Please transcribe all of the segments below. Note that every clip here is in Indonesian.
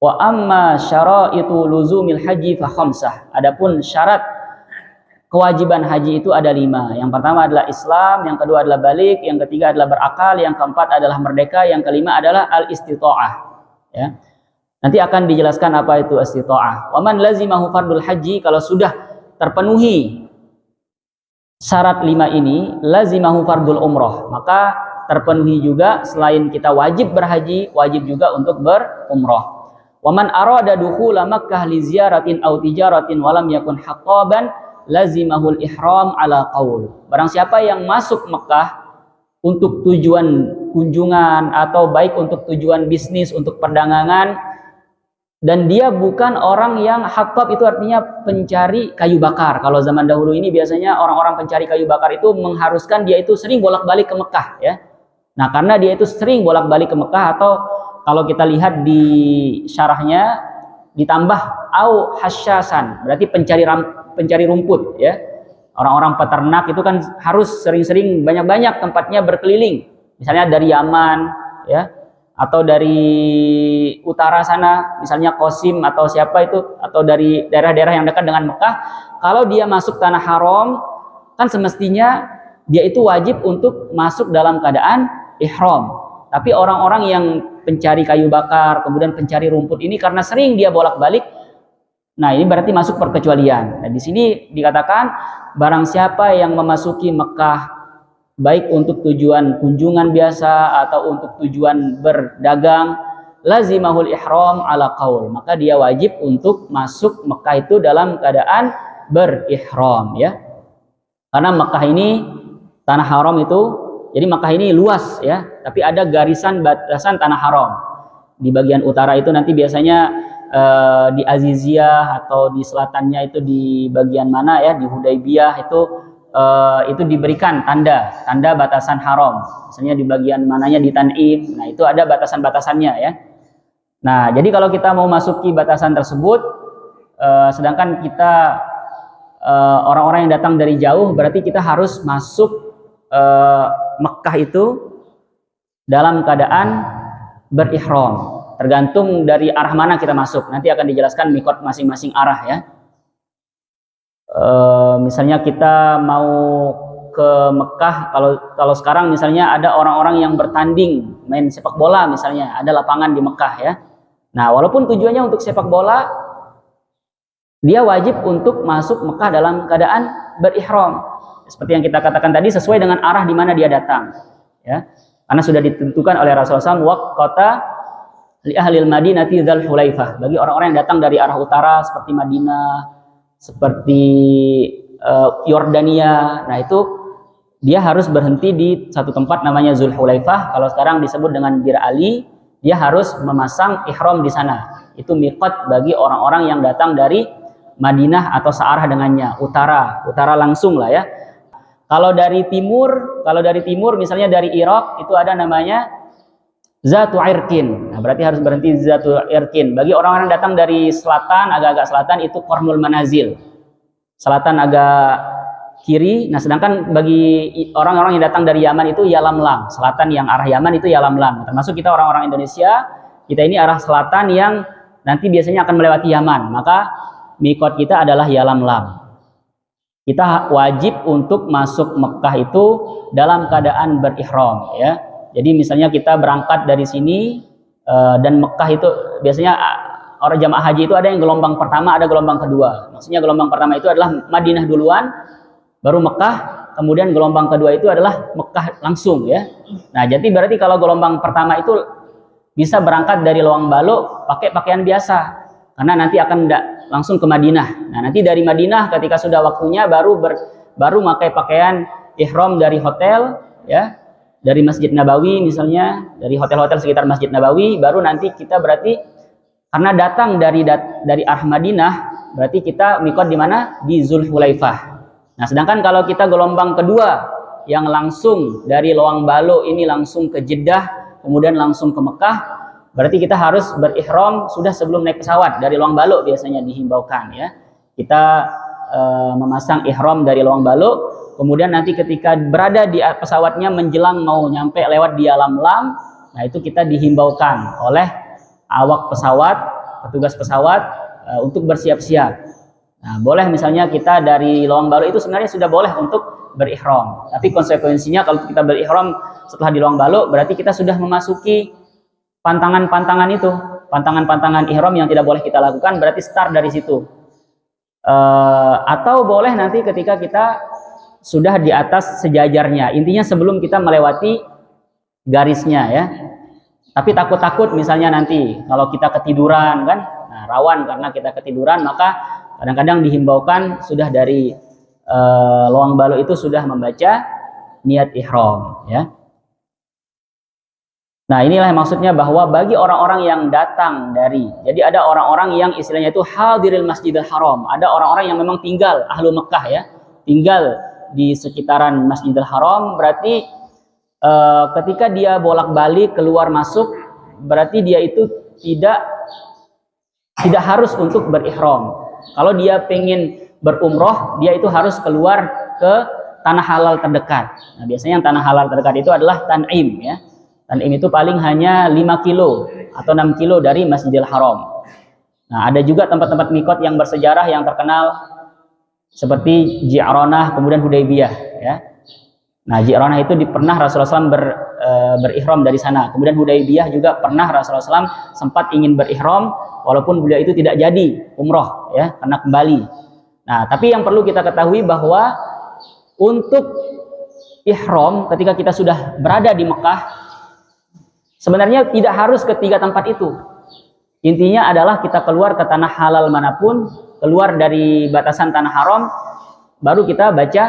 Wa amma syaraitu luzumil haji fa khamsah. Adapun syarat kewajiban haji itu ada 5. Yang pertama adalah Islam, yang kedua adalah balik, yang ketiga adalah berakal, yang keempat adalah merdeka, yang kelima adalah al-istita'ah. Ya. Nanti akan dijelaskan apa itu istita'ah. Wa man lazimahu fardul haji, kalau sudah terpenuhi syarat 5 ini, lazimahu fardul umroh, maka terpenuhi juga selain kita wajib berhaji, wajib juga untuk berumroh. Wa man arada dukhula Makkah li ziyaratin aw tijaratin wa lam yakun haqqaban lazimahul ihram ala qaul. Barang siapa yang masuk Mekah untuk tujuan kunjungan atau baik untuk tujuan bisnis, untuk perdagangan, dan dia bukan orang yang haqqab, itu artinya pencari kayu bakar. Kalau zaman dahulu ini biasanya orang-orang pencari kayu bakar itu mengharuskan dia itu sering bolak-balik ke Mekah, ya. Nah, karena dia itu sering bolak-balik ke Mekah, atau kalau kita lihat di syarahnya ditambah au hasyasan, berarti pencari rumput, ya. Orang-orang peternak itu kan harus sering-sering banyak-banyak tempatnya berkeliling. Misalnya dari Yaman, ya, atau dari utara sana, misalnya Qasim atau siapa itu, atau dari daerah-daerah yang dekat dengan Mekah. Kalau dia masuk tanah haram, kan semestinya dia itu wajib untuk masuk dalam keadaan ihram. Tapi orang-orang yang pencari kayu bakar, kemudian pencari rumput ini karena sering dia bolak-balik, nah ini berarti masuk perkecualian. Nah, di sini dikatakan barang siapa yang memasuki Mekah baik untuk tujuan kunjungan biasa atau untuk tujuan berdagang, lazimahul ihram ala qaul, maka dia wajib untuk masuk Mekah itu dalam keadaan berihram, ya. Karena Mekah ini tanah haram itu, jadi Makkah ini luas, ya, tapi ada garisan batasan tanah haram. Di bagian utara itu nanti biasanya di Aziziyah, atau di selatannya itu di bagian mana, ya, di Hudaybiyah itu diberikan tanda batasan haram. Misalnya di bagian mananya di Tan'im, nah itu ada batasan-batasannya, ya. Nah, jadi kalau kita mau masuki batasan tersebut, sedangkan kita orang-orang yang datang dari jauh, berarti kita harus masuk Mekah itu dalam keadaan berihram. Tergantung dari arah mana kita masuk. Nanti akan dijelaskan mikot masing-masing arah, ya. Misalnya kita mau ke Mekah, kalau sekarang misalnya ada orang-orang yang bertanding main sepak bola, misalnya ada lapangan di Mekah, ya. Nah, walaupun tujuannya untuk sepak bola, dia wajib untuk masuk Mekah dalam keadaan berihram. Seperti yang kita katakan tadi, sesuai dengan arah di mana dia datang, ya. Karena sudah ditentukan oleh Rasulullah SAW, waqata li ahlil Madinati dzal Hulaifah, bagi orang-orang yang datang dari arah utara seperti Madinah, seperti Yordania. Nah, itu dia harus berhenti di satu tempat namanya Zulhulaifah. Kalau sekarang disebut dengan Bir Ali, dia harus memasang ihram di sana. Itu miqat bagi orang-orang yang datang dari Madinah atau searah dengannya, utara langsung lah, ya. Kalau dari timur misalnya dari Irak, itu ada namanya Zatu Irkin. Nah, berarti harus berhenti Zatu Irkin. Bagi orang-orang yang datang dari selatan, agak-agak selatan, itu Qarnul Manazil. Selatan agak kiri. Nah, sedangkan bagi orang-orang yang datang dari Yaman itu Yalamlam. Selatan yang arah Yaman itu Yalamlam. Termasuk kita orang-orang Indonesia, kita ini arah selatan yang nanti biasanya akan melewati Yaman. Maka mikot kita adalah Yalamlam. Kita wajib untuk masuk Mekah itu dalam keadaan berihram, ya. Jadi misalnya kita berangkat dari sini dan Mekah itu biasanya orang jamaah haji itu ada yang gelombang pertama, ada gelombang kedua. Maksudnya gelombang pertama itu adalah Madinah duluan, baru Mekah, kemudian gelombang kedua itu adalah Mekah langsung, ya. Nah, jadi berarti kalau gelombang pertama itu bisa berangkat dari Lawang Balu pakai pakaian biasa, karena nanti akan langsung ke Madinah. Nah, nanti dari Madinah ketika sudah waktunya baru pakai pakaian ihram dari hotel, ya, dari Masjid Nabawi misalnya, dari hotel-hotel sekitar Masjid Nabawi, baru nanti kita berarti karena datang dari arah Madinah, berarti kita mikot di mana? Di Zulhulaifah. Nah, sedangkan kalau kita gelombang kedua yang langsung dari Lawang Balu ini langsung ke Jeddah, kemudian langsung ke Mekah, berarti kita harus berihram sudah sebelum naik pesawat. Dari Lawang Balu biasanya dihimbaukan, ya. Kita memasang ihram dari Lawang Balu, kemudian nanti ketika berada di pesawatnya menjelang mau nyampe lewat di Yalamlam, nah itu kita dihimbaukan oleh awak pesawat petugas pesawat untuk bersiap-siap. Nah, boleh misalnya kita dari Lawang Balu itu sebenarnya sudah boleh untuk berihram. Tapi konsekuensinya kalau kita berihram setelah di Lawang Balu berarti kita sudah memasuki pantangan-pantangan itu, pantangan-pantangan ihram yang tidak boleh kita lakukan, berarti start dari situ. Atau boleh nanti ketika kita sudah di atas sejajarnya, intinya sebelum kita melewati garisnya ya. Tapi takut-takut misalnya nanti kalau kita ketiduran kan, nah, rawan karena kita ketiduran, maka kadang-kadang dihimbaukan sudah dari Lawang Balu itu sudah membaca niat ihram ya. Nah, inilah maksudnya bahwa bagi orang-orang yang datang dari, jadi ada orang-orang yang istilahnya itu hadiril Masjidil Haram, ada orang-orang yang memang tinggal ahlu Mekah ya, tinggal di sekitaran Masjidil Haram, berarti ketika dia bolak-balik keluar masuk, berarti dia itu tidak harus untuk berihram. Kalau dia pengen berumroh, dia itu harus keluar ke tanah halal terdekat. Nah, biasanya yang tanah halal terdekat itu adalah Tan'im ya. Tan'im itu paling hanya 5 kilo atau 6 kilo dari Masjidil Haram. Nah, ada juga tempat-tempat mikot yang bersejarah yang terkenal seperti Ji'ranah, kemudian Hudaybiyah ya. Nah, Ji'ranah itu pernah Rasulullah SAW berihram dari sana. Kemudian Hudaybiyah juga pernah Rasulullah SAW sempat ingin berihram, walaupun beliau itu tidak jadi umroh ya, karena kembali. Nah, tapi yang perlu kita ketahui bahwa untuk ihram ketika kita sudah berada di Mekah, sebenarnya tidak harus ke 3 tempat itu. Intinya adalah kita keluar ke tanah halal manapun, keluar dari batasan tanah haram, baru kita baca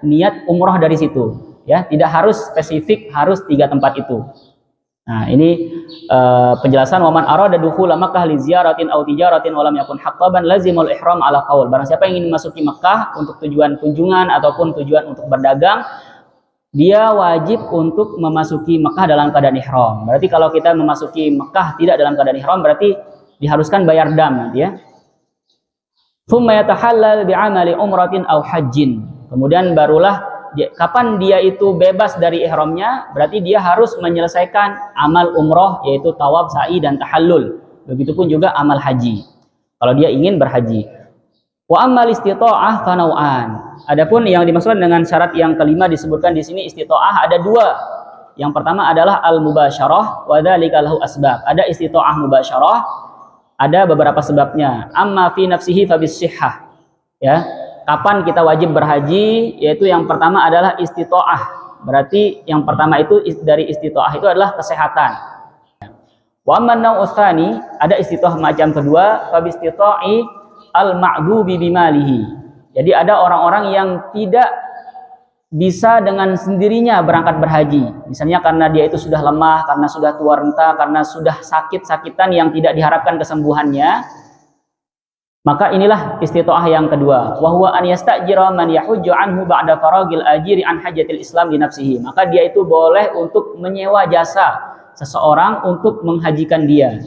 niat umroh dari situ. Ya, tidak harus spesifik harus 3 tempat itu. Nah, ini penjelasan waman arada dukhula Makkah li ziyaratin aw tijaratin wa lam yakun haqqaban lazimul ihram ala qaul. Barang siapa yang ingin memasuki Makkah untuk tujuan kunjungan ataupun tujuan untuk berdagang, dia wajib untuk memasuki Mekah dalam keadaan ihram. Berarti kalau kita memasuki Mekah tidak dalam keadaan ihram, berarti diharuskan bayar dam nanti ya. Tsumma yatahallal bi'amali umratin aw hajjin. Kemudian barulah kapan dia itu bebas dari ihramnya, berarti dia harus menyelesaikan amal umroh yaitu tawaf, sa'i dan tahallul. Begitupun juga amal haji. Kalau dia ingin berhaji. Wa ammal istita'ah fanau'an. Adapun yang dimaksudkan dengan syarat yang kelima disebutkan di sini istita'ah ada 2. Yang pertama adalah al-mubasyarah wa dzalika lahu asbab. Ada istita'ah mubasyarah, ada beberapa sebabnya. Amma fi nafsihi fa bisihhah. Ya. Kapan kita wajib berhaji? Yaitu yang pertama adalah istita'ah. Berarti yang pertama itu dari istita'ah itu adalah kesehatan. Wa amman nau'us tsani, ada istita'ah macam kedua, fa bistita'i al-ma'dubi bimalihi. Jadi ada orang-orang yang tidak bisa dengan sendirinya berangkat berhaji. Misalnya karena dia itu sudah lemah, karena sudah tua renta, karena sudah sakit-sakitan yang tidak diharapkan kesembuhannya. Maka inilah istita'ah yang kedua. Wa huwa an yastajira man yahujju anhu ba'da faragil ajiri an hajatil Islam li nafsihi. Maka dia itu boleh untuk menyewa jasa seseorang untuk menghajikan dia.